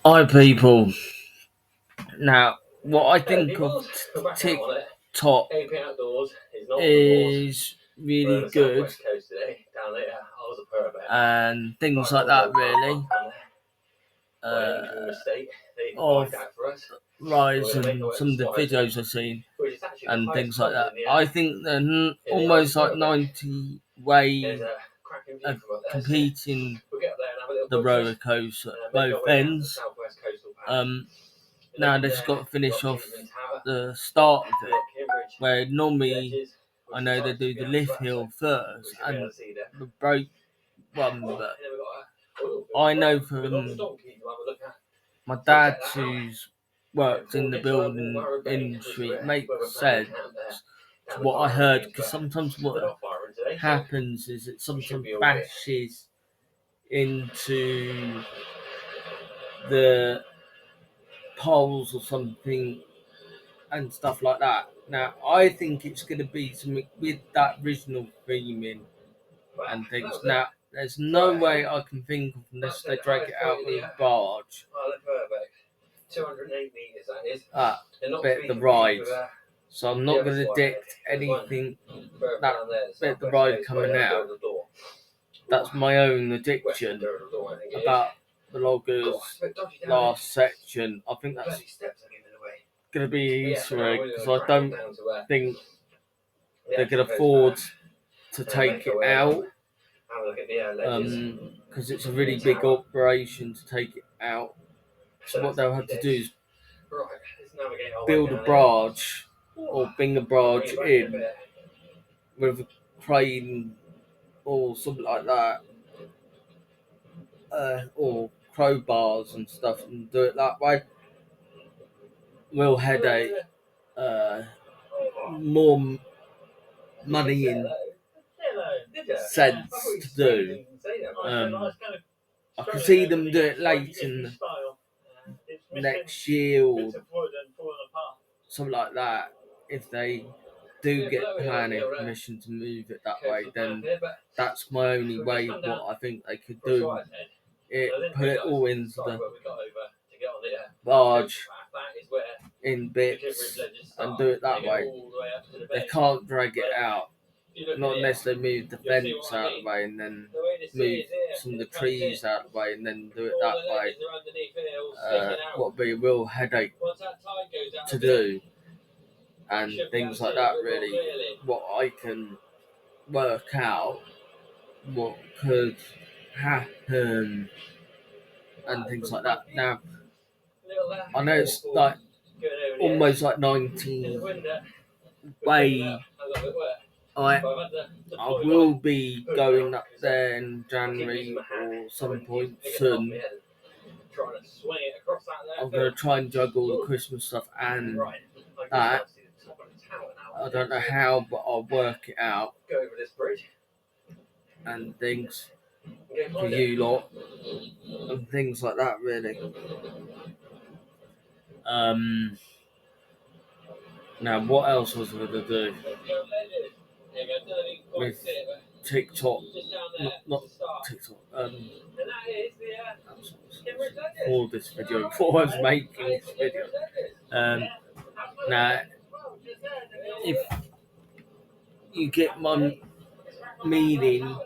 Hi people. Now, what I think of TikTok is really good and things like that really of rise and some of the videos I've seen and things like that. I think they're almost like 90 ways of competing the roller coaster at both ends. Now they've just got to finish off the start of it, where normally I know they do the lift hill first and the break one, but I know from my dad who's worked in the building industry, it makes sense to what I heard, because sometimes what happens is it sometimes bashes into the poles or something and stuff like that. Now, I think it's going to be something with that original theming and things. Now, there's no way I can think of unless they drag it out with a barge. 208 meters, that is. Bit of the ride. So I'm not going to predict anything that bit of the ride coming out. That's my own addiction about the loggers last section. I think that's going to be Easter egg, because I don't think they can afford to take it out, because it's a really big operation to take it out. So what they'll have to do is build a barge or bring a barge in with a crane or something like that, or crowbars and stuff, and do it that way. Real headache, more money in sense to do. I can see them do it late in next year or something like that. If they do get planning permission to move it that way, then that's my only way what I think they could do. Put it all into the barge in bits and do it that way. They can't drag it out. Not unless they move the fence out of the way and then move some of the trees out of the way and then do it that way. What would be a real headache to do and things like that, really. What I can work out what could happen and things like that. Now, I know it's like almost like 19 way. I will be going up there in January or some point soon. I'm going to try and juggle the Christmas stuff and that. I don't know how, but I'll work it out and things for you lot and things like that, really. Now, what else was I going to do with TikTok? Not TikTok. For this video, before I was making this video. Now, if you get my meaning,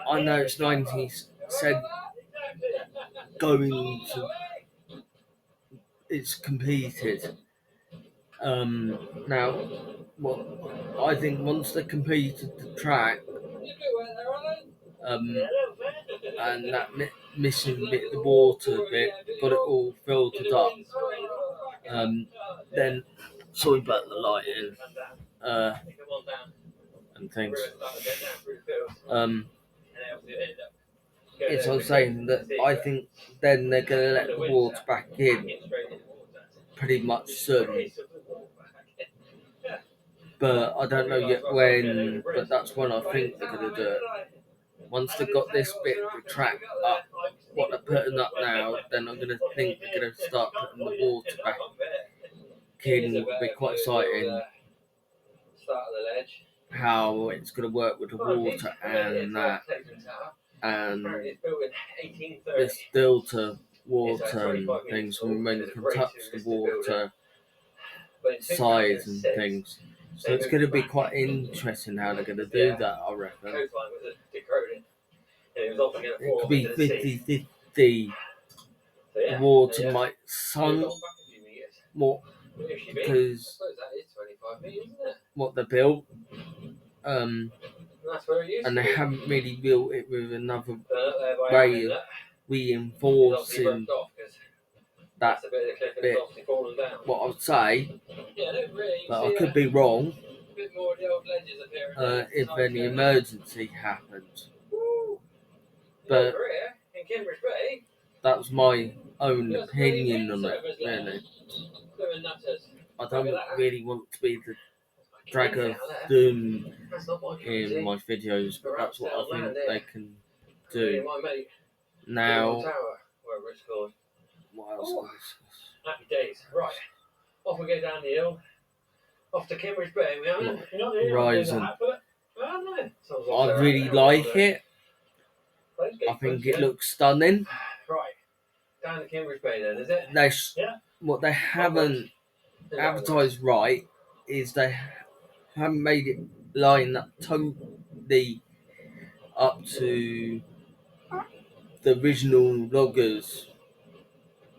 I know it's 90 cent going to, it's competed. Now, what I think once they completed the track, and that missing bit of the water bit, got it all filtered up, then, sorry about the lighting, and things. It's all saying that I think then they're going to let the water back in pretty much soon. But I don't know yet when, but that's when I think they're going to do it. Once they've got this bit of the track up, what they're putting up now, then I'm going to think they're going to start putting the water back in. It'll be quite exciting how it's going to work with the water and that. and It's built in 1830. it's filter water and things when you can touch the water size and things. So it's going to be quite interesting how they're going to do that, I reckon. It could be 50-50. The water might sunk more because what they built, and they haven't really built it with another way of reinforcing that bit. What I would say, but I could be wrong, if any emergency happens. But that's my own opinion on it, really. I don't really want to be the drag of doom in my videos, but that's what I think they can do. Now, what else can I discuss? Happy days. Right. Off we go down the hill. Off to Cambridge Bay. We haven't. Rising. I really like it. I think it looks stunning. Right. Down to Cambridge Bay then, is it? What they haven't advertised right is they haven't made it line up totally up to the original loggers.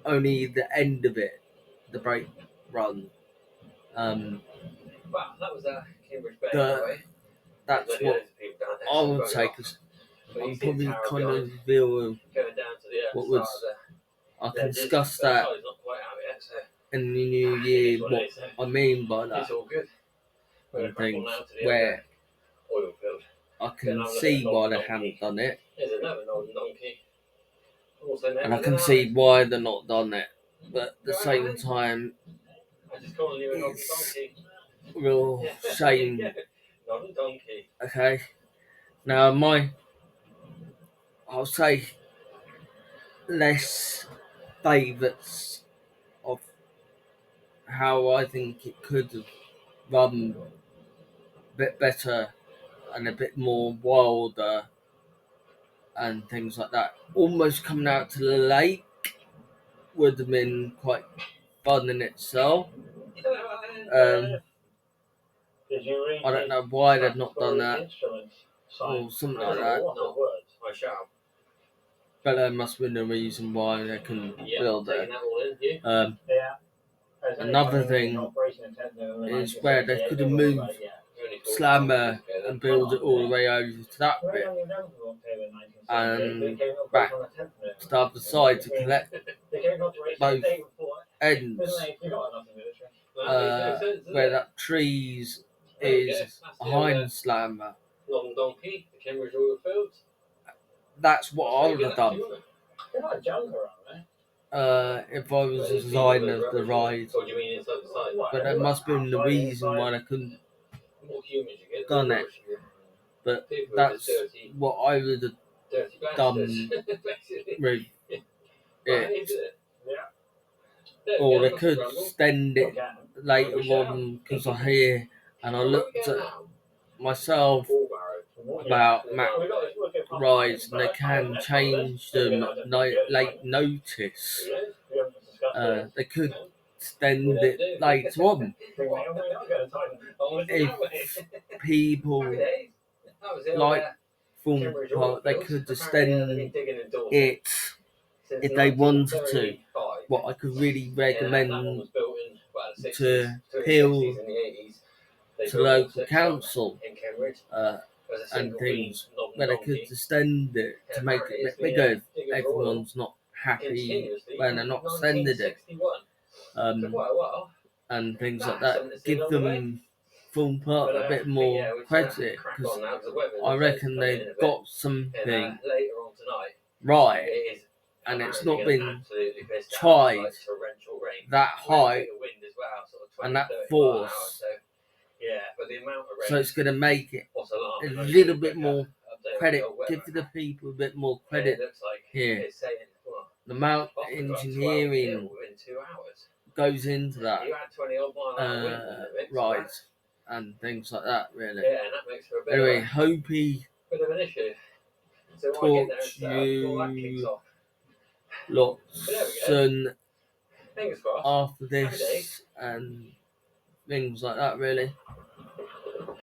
Only the end of it, the brake run. Wow, that was Cambridge Bay. That's what I would say, because I'm probably kind of real what was. I can discuss that in the new year, what I mean by that, and things where I can see why they haven't done it, and I can see why they're not done it, but at the same time, it's a real shame. Okay, now I'll say less favourites of how I think it could have run a bit better and a bit more wilder and things like that. Almost coming out to the lake would have been quite fun in itself. I don't know why they've not done that or something like that. But there must have been a reason why they couldn't build it. Another thing is where they could have moved Slammer and build it all the way over to that bit and back to the other side to connect both ends, where that trees is behind Slammer. That's what I would have done if I was the designer of the ride. But there must have been the reason why they couldn't done it. But that's what I would have done with it. Or they could extend it later on, because I hear and I looked at myself about map rides and they can change them at late notice. They could extend it later on. If people like Thorn Park, they could extend it if they wanted to. What I could really recommend to appeal to local council and things, where they could extend it to make it a bit bigger if everyone's not happy when they're not extended it, and things like that. Give them Thorn Park a bit more credit, because I reckon they've got something right and it's not been tried that high and that force. So it's going to make it a little bit more credit. Give the people a bit more credit here. The amount of engineering goes into that ride and things like that, really. Anyway, hope he So I get there and talk to stuff before that kicks you off. lots and Fingers crossed. after Happy days. this and things like that really.